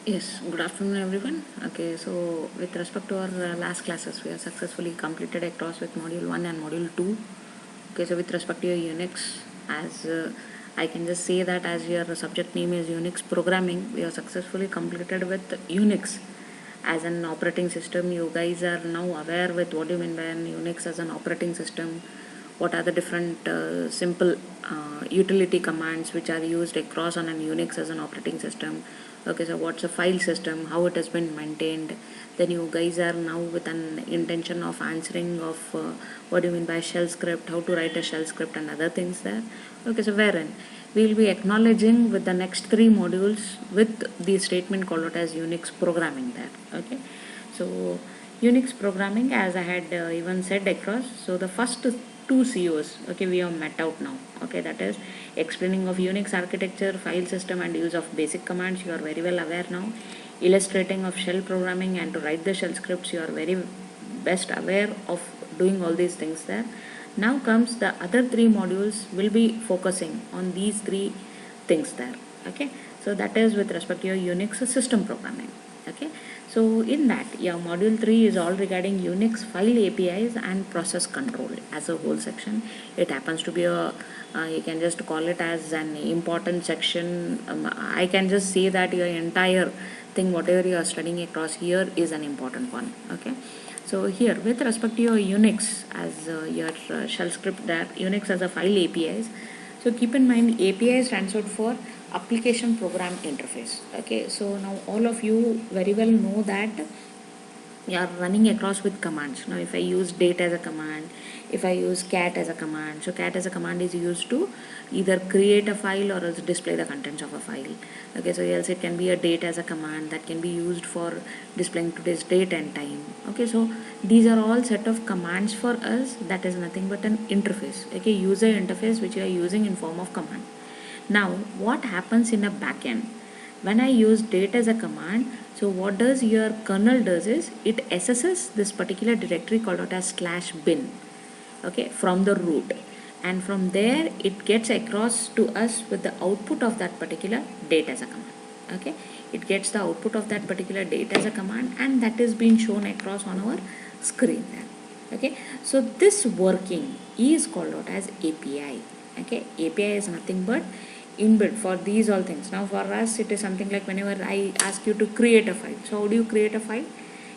Yes, good afternoon everyone. Okay, so with respect to our last classes, we have successfully completed across with module 1 and module 2. Okay, so with respect to your Unix, as I can just say that as your subject name is Unix programming, we have successfully completed with Unix as an operating system. You guys are now aware with what do you mean by an Unix as an operating system, what are the different simple utility commands which are used across on an Unix as an operating system. Okay, so what's a file system, how it has been maintained. Then you guys are now with an intention of answering of what do you mean by shell script, how to write a shell script and other things there. Okay, so wherein we will be acknowledging with the next three modules with the statement called out as Unix programming there. Okay, so Unix programming, as I had even said across, so the first two COs, okay, we have met out now. Okay, that is explaining of Unix architecture, file system and use of basic commands, you are very well aware now. Illustrating of shell programming and to write the shell scripts, you are very best aware of doing all these things there. Now comes the other three modules will be focusing on these three things there. Okay, so that is with respect to your Unix system programming. Okay, so in that, yeah, module 3 is all regarding Unix file APIs and process control as a whole section. It happens to be a you can just call it as an important section. I can just say that your entire thing, whatever you are studying across here, is an important one. Okay, so here with respect to your Unix as your shell script, that Unix as a file APIs. So keep in mind API stands out for application program interface. Okay, so now all of you very well know that you are running across with commands. Now if I use date as a command, if I use cat as a command, so cat as a command is used to either create a file or else display the contents of a file. Okay, so else it can be a date as a command that can be used for displaying today's date and time. Okay, so these are all set of commands for us, that is nothing but an interface. Okay, user interface which you are using in form of command. Now what happens in a backend when I use date as a command? So what does your kernel does is it assesses this particular directory called out as /bin, okay, from the root, and from there it gets across to us with the output of that particular date as a command. Okay, it gets the output of that particular date as a command and that is being shown across on our screen there. Okay, so this working is called out as API. Okay, API is nothing but inbuilt for these all things. Now for us it is something like whenever I ask you to create a file, so how do you create a file?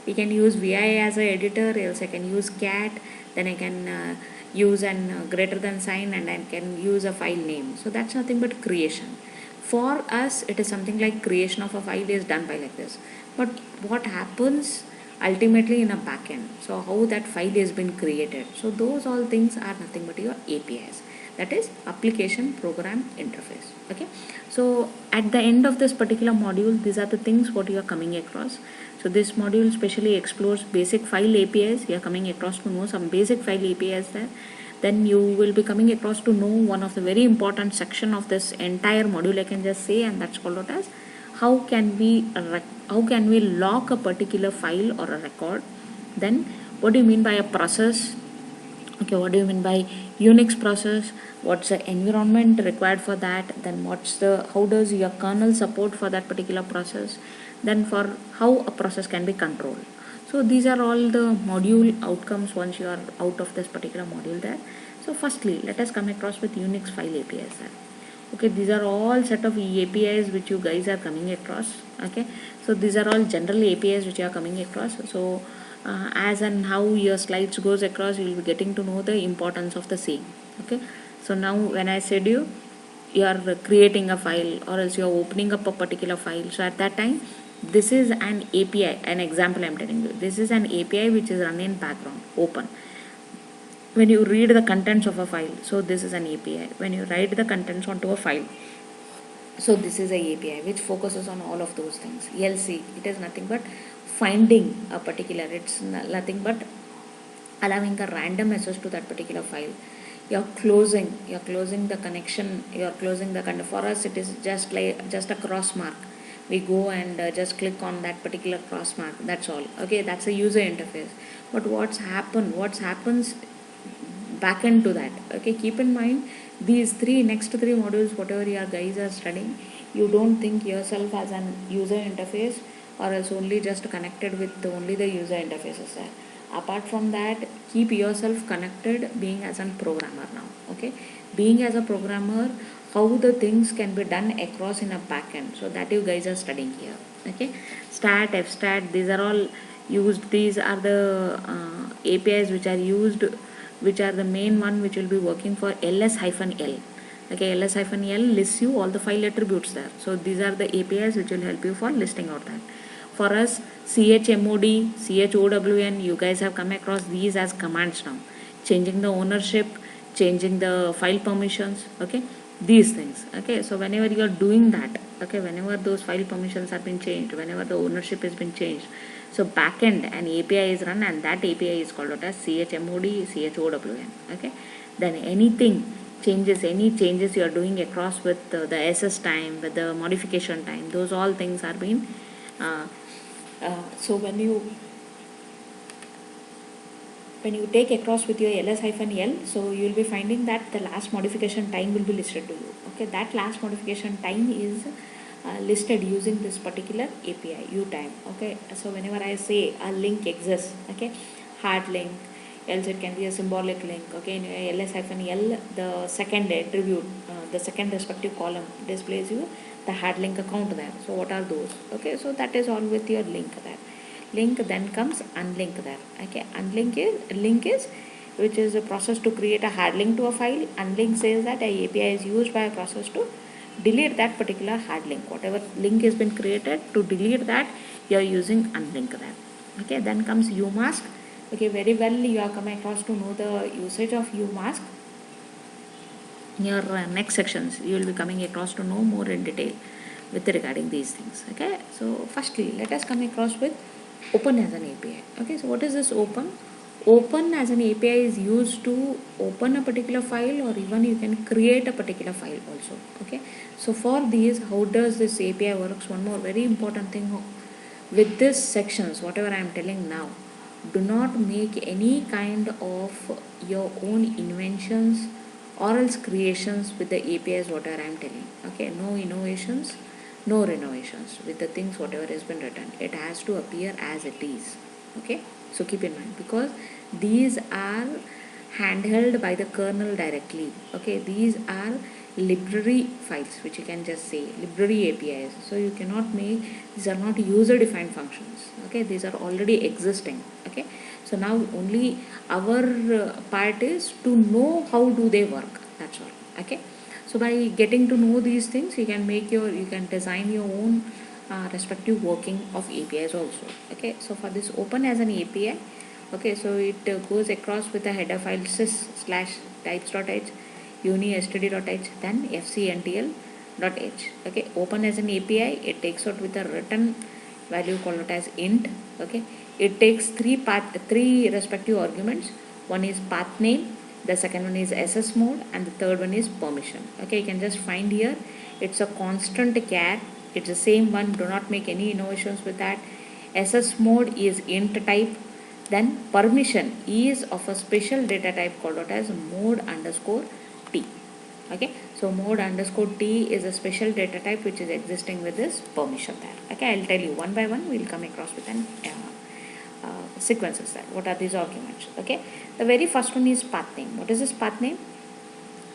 You can use VI as an editor, else I can use cat, then I can use an greater than sign and I can use a file name. So that's nothing but creation. For us it is something like creation of a file is done by like this, but what happens ultimately in a backend, so how that file has been created, so those all things are nothing but your APIs, that is application program interface. Okay, so at the end of this particular module, these are the things what you are coming across. So this module specially explores basic file APIs. You are coming across to know some basic file APIs there. Then you will be coming across to know one of the very important section of this entire module, I can just say, and that's called out as how can we lock a particular file or a record. Then what do you mean by a process? Okay, what do you mean by Unix process? What's the environment required for that? Then how does your kernel support for that particular process? Then for how a process can be controlled. So these are all the module outcomes once you are out of this particular module there. So firstly, let us come across with Unix file APIs there. Okay, these are all set of APIs which you guys are coming across. Okay, so these are all general APIs which you are coming across. So as and how your slides goes across, you will be getting to know the importance of the same. Okay, so now when I said you are creating a file or else you are opening up a particular file, so at that time this is an API, an example I am telling you, this is an API which is run in background, open. When you read the contents of a file, so this is an API. When you write the contents onto a file, so this is a API which focuses on all of those things. LC, it is nothing but finding a particular, it's nothing but allowing a random access to that particular file. You're closing the connection, you're closing the content. For us it is just a cross mark. We go and just click on that particular cross mark, that's all. Okay, that's a user interface. But what happens back into that? Okay, keep in mind these next three modules, whatever you guys are studying, you don't think yourself as an user interface or else only just connected with only the user interfaces there. Apart from that, keep yourself connected being as a programmer now. Okay, being as a programmer, how the things can be done across in a backend, so that you guys are studying here. Okay, stat, fstat, these are all used. These are the APIs which are used, which are the main one which will be working for ls-l. Okay, ls-l lists you all the file attributes there. So these are the APIs which will help you for listing out that. For us, chmod, chown, you guys have come across these as commands now. Changing the ownership, changing the file permissions, okay, these things. Okay, so whenever you are doing that, okay, whenever those file permissions have been changed, whenever the ownership has been changed, so backend an API is run, and that API is called out as chmod, chown. Okay, then any changes you are doing across with the SS time, with the modification time, those all things are being so when you take across with your ls-l, so you will be finding that the last modification time will be listed to you. Okay, that last modification time is listed using this particular API utime. Okay, so whenever I say a link exists, okay, hard link, else it can be a symbolic link. Okay, in your ls-l, the second attribute, the second respective column displays you the hard link account there. So what are those? Okay, so that is all with your link there. Link, then comes unlink there. Okay, link is which is a process to create a hard link to a file. Unlink says that a API is used by a process to delete that particular hard link. Whatever link has been created, to delete that, you are using unlink there. Okay, then comes umask. Okay, very well you are coming across to know the usage of umask. In your next sections, you will be coming across to know more in detail with regarding these things. Okay, so firstly, let us come across with open as an API. Okay, so what is this open? Open as an API is used to open a particular file, or even you can create a particular file also. Okay, so for these, how does this API works? One more very important thing with this sections, whatever I am telling now, do not make any kind of your own inventions or else creations with the APIs whatever I am telling. Okay, no innovations, no renovations with the things whatever has been written. It has to appear as it is. Okay, so keep in mind, because these are handheld by the kernel directly. Okay, these are library files which you can just say library APIs. So you cannot make, these are not user defined functions. Okay, these are already existing. Okay, so now only our part is to know how do they work. That's all. Okay, so by getting to know these things, you can design your own respective working of APIs also. Okay, so for this open as an API, okay, so it goes across with a header file sys/types.h, uni.std.h, then fcntl.h. Okay, open as an API, it takes out with a written value called it as int. Okay, it takes three respective arguments. One is path name, the second one is ss mode, and the third one is permission. Okay, you can just find here, it's a constant char, it's the same one, do not make any innovations with that. ss mode is int type, then permission is of a special data type called out as mode underscore t. Okay, so mode underscore t is a special data type which is existing with this permission there. Okay, I'll tell you one by one, we'll come across with an sequences there. What are these arguments? Okay, the very first one is path name. What is this path name?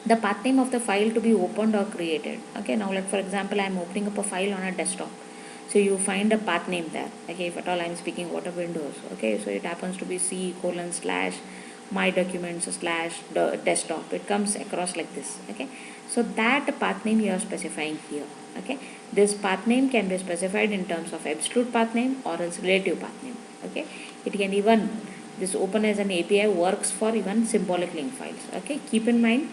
The path name of the file to be opened or created. Okay, now like for example, I am opening up a file on a desktop. So you find a path name there. Okay, if at all I am speaking what of Windows. Okay, so it happens to be C:/my documents/desktop. It comes across like this. Okay, so that path name you are specifying here. Okay, this path name can be specified in terms of absolute path name or else relative path name. Okay, it can even, this open as an API works for even symbolic link files. Okay, keep in mind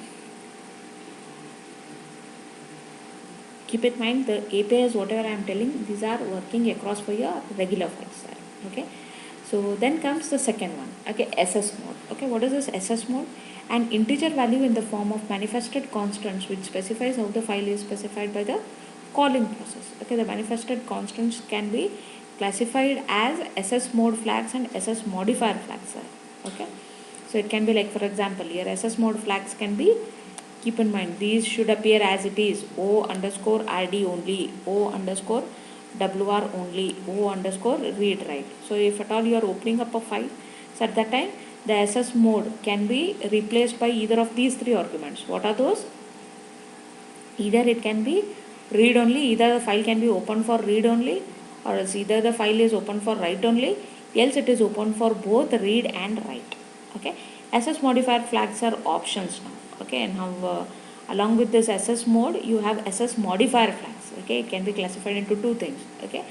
the APIs whatever I am telling, these are working across for your regular files there. Okay, so then comes the second one. Okay, ss mode. Okay, what is this ss mode? An integer value in the form of manifested constants which specifies how the file is specified by the calling process. Okay, the manifested constants can be classified as ss mode flags and ss modifier flags. Okay, so it can be like for example here ss mode flags can be keep in mind these should appear as it is, O underscore RD only, O underscore WR only, O underscore read write. So if at all you are opening up a file, so at that time the SS mode can be replaced by either of these three arguments. What are those? Either it can be read only, either the file can be opened for read only, or else either the file is open for write only, else it is open for both read and write. Okay, SS modifier flags are options now. Okay, and now along with this SS mode you have SS modifier flags. Okay, it can be classified into two things. Okay,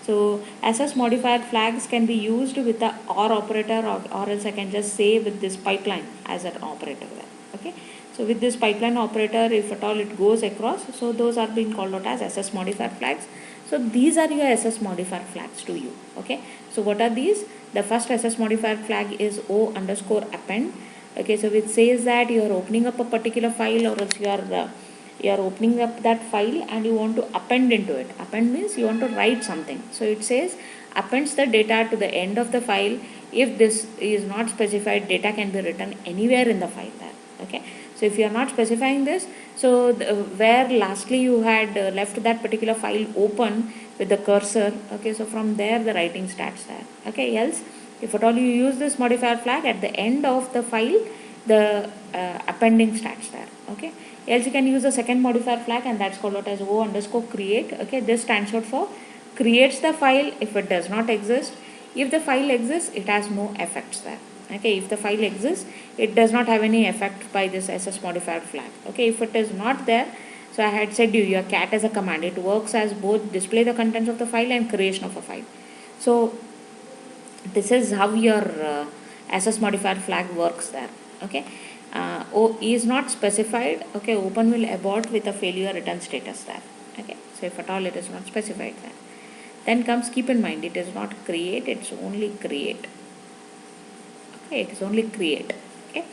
so SS modifier flags can be used with the OR operator, or else I can just say with this pipeline as an operator there. Okay, so with this pipeline operator, if at all it goes across, so those are being called out as SS modifier flags. So these are your SS modifier flags to you. Okay, so what are these? The first SS modifier flag is O underscore append. Okay, so it says that you are opening up a particular file, or else you are opening up that file and you want to append into it. Append means you want to write something. So it says appends the data to the end of the file. If this is not specified, data can be written anywhere in the file there. Okay, so if you are not specifying this, so where lastly you had left that particular file open with the cursor, okay, so from there the writing starts there. Okay, else if at all you use this modifier flag at the end of the file, the appending starts there. Okay, else you can use a second modifier flag, and that's called out as O underscore create. Okay, this stands out for creates the file if it does not exist. If the file exists, it has no effects there. Okay, if the file exists, it does not have any effect by this SS modifier flag. Okay, if it is not there, so I had said your cat as a command, it works as both display the contents of the file and creation of a file. So this is how your SS modifier flag works there. Okay, O is not specified. Okay, open will abort with a failure return status there. Okay, so if at all it is not specified there, then comes, keep in mind, it is not create, it's only create. Okay, it is only create. Okay,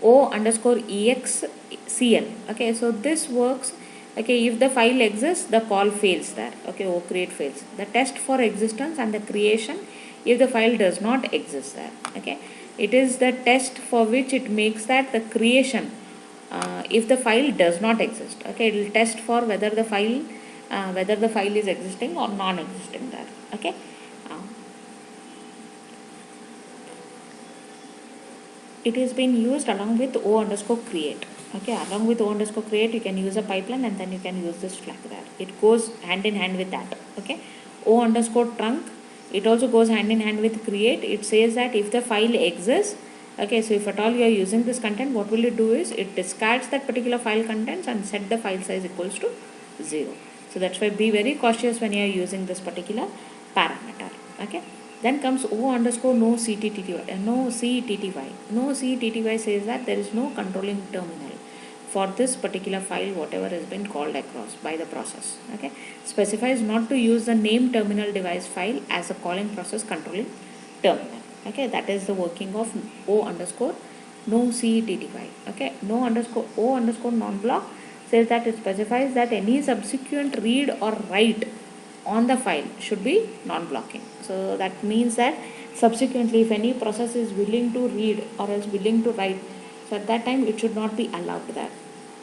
O underscore EXCL. Okay, so this works. Okay, if the file exists, the call fails there. Okay, O create fails. The test for existence and the creation if the file does not exist there. Okay, it is the test for which it makes that the creation if the file does not exist. Okay, it will test for whether the file is existing or non-existing there. Okay. It is being used along with O underscore create. Okay, along with O underscore create, you can use a pipeline and then you can use this flag there. It goes hand in hand with that. Okay, O underscore trunk, it also goes hand in hand with create. It says that if the file exists, okay, so if at all you are using this content, what will it do is it discards that particular file contents and set the file size equals to 0. So that's why be very cautious when you are using this particular parameter. Okay. Then comes O underscore no CTTY. No CTTY. No CTTY says that there is no controlling terminal for this particular file, whatever has been called across by the process. Okay, specifies not to use the name terminal device file as a calling process controlling terminal. Okay, that is the working of O underscore no CTTY. Okay, no underscore O underscore non-block says that it specifies that any subsequent read or write on the file should be non-blocking. So that means that subsequently if any process is willing to read or else willing to write, so at that time it should not be allowed there.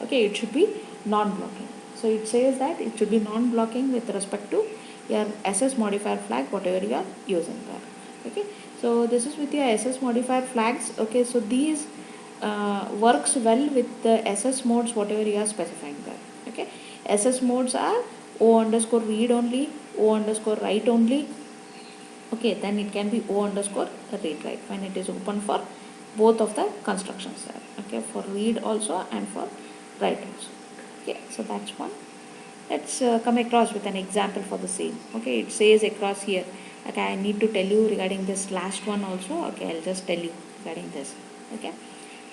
Okay, it should be non-blocking. So it says that it should be non-blocking with respect to your SS modifier flag, whatever you are using there. Okay, so this is with your SS modifier flags. Okay, so these works well with the SS modes, whatever you are specifying there. Okay, SS modes are O underscore read only, O underscore write only. Okay, then it can be O underscore read write when it is open for both of the constructions there. Okay, for read also and for write also. Okay, so that's one. Let's come across with an example for the same. Okay, it says across here. Okay, I need to tell you regarding this last one also. Okay, I'll just tell you regarding this. Okay,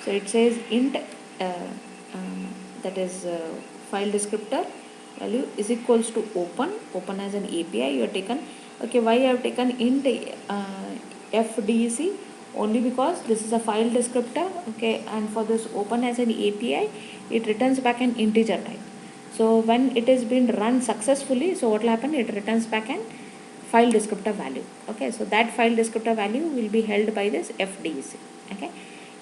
so it says int that is file descriptor value is equals to open as an API you have taken. Okay, why I have taken int FDEC? Only because this is a file descriptor. Okay, and for this open as an API, it returns back an integer type. So when it has been run successfully, so what will happen? It returns back an file descriptor value. Okay, so that file descriptor value will be held by this FDEC. Okay,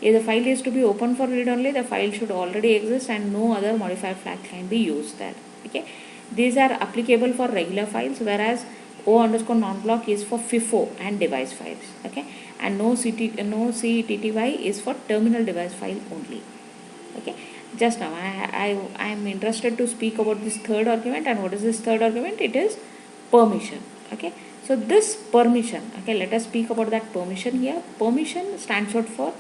If the file is to be open for read only, the file should already exist and no other modifier flag can be used there. Okay, these are applicable for regular files, whereas O underscore non-block is for FIFO and device files. Okay, and no CTTY is for terminal device file only. Okay, just now I am interested to speak about this third argument. And what is this third argument? It is permission. Okay, so this permission, okay, let us speak about that permission here. Permission stands out for,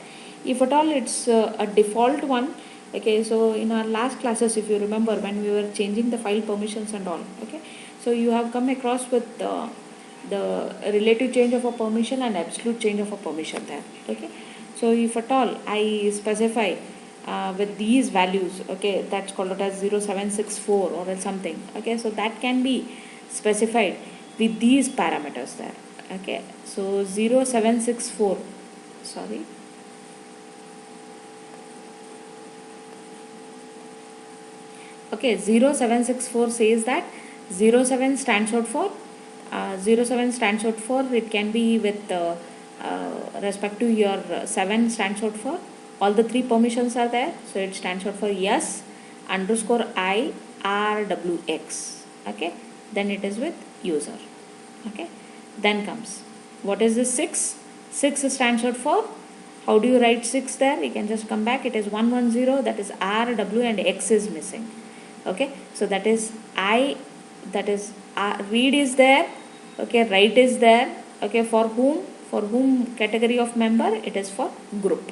if at all it's a default one. Okay, so in our last classes, if you remember, when we were changing the file permissions and all, okay, so you have come across with the relative change of a permission and absolute change of a permission there. Okay, so if at all I specify with these values, okay, that's called it as 0764 or something. Okay, so that can be specified with these parameters there. Okay, so 0764, sorry, okay, 0764 says that 07 stands out for 07 stands out for, it can be with respect to your 7 stands out for, all the 3 permissions are there, so it stands out for yes underscore I RWX. Okay, then it is with user. Okay, then comes, what is this 6? 6 stands out for, how do you write 6 there? You can just come back, it is 110, that is RW and X is missing. Okay, so that is read is there, okay, write is there. Okay, for whom category of member? It is for group.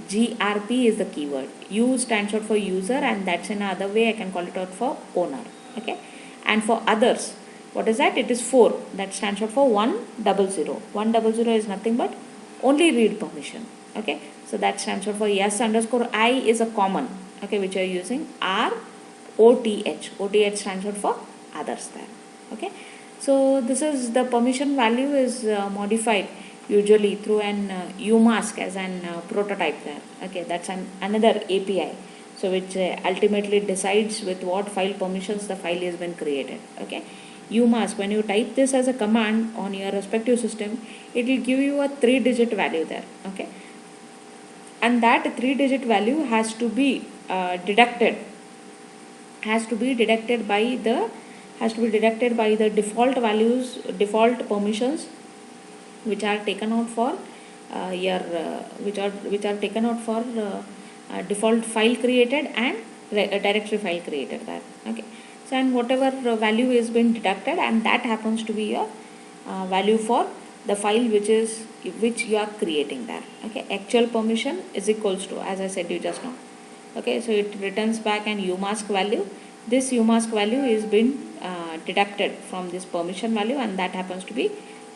GRP is the keyword. U stands out for user, and that's another way I can call it out for owner. Okay, and for others, what is that? It is 4, that stands out for 100. 100 is nothing but only read permission. Okay, so that stands out for yes underscore I is a common, okay, which you are using. OTH stands out for others there. Okay, so this is the permission value is modified usually through an UMask as an prototype there. Okay, that's another API, so which ultimately decides with what file permissions the file has been created. Okay, UMask, when you type this as a command on your respective system, it will give you a 3-digit value there. Okay, and that 3-digit value has to be deducted by the default values, default permissions, which are taken out for default file created and directory file created there. Okay, so and whatever value is been deducted, and that happens to be a value for the file which you are creating there. Okay, actual permission is equals to, as I said you just now. Okay, so it returns back an UMask value. This UMask value is been deducted from this permission value, and that happens to be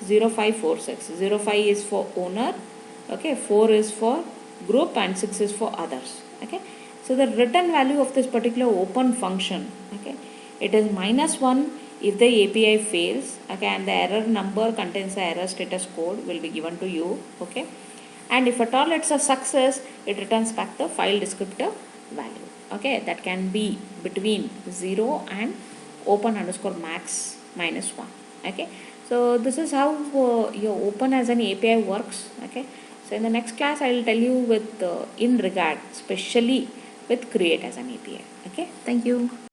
0546. 05 is for owner, okay, 4 is for group, and 6 is for others. Okay, so the return value of this particular open function, okay, it is -1 if the API fails. Okay, and the error number contains the error status code will be given to you. Okay, and if at all it's a success, it returns back the file descriptor value. Okay, that can be between 0 and open underscore max -1. Okay, so this is how your open as an API works. Okay, so in the next class I will tell you with in regard, especially with create as an API. Okay, thank you.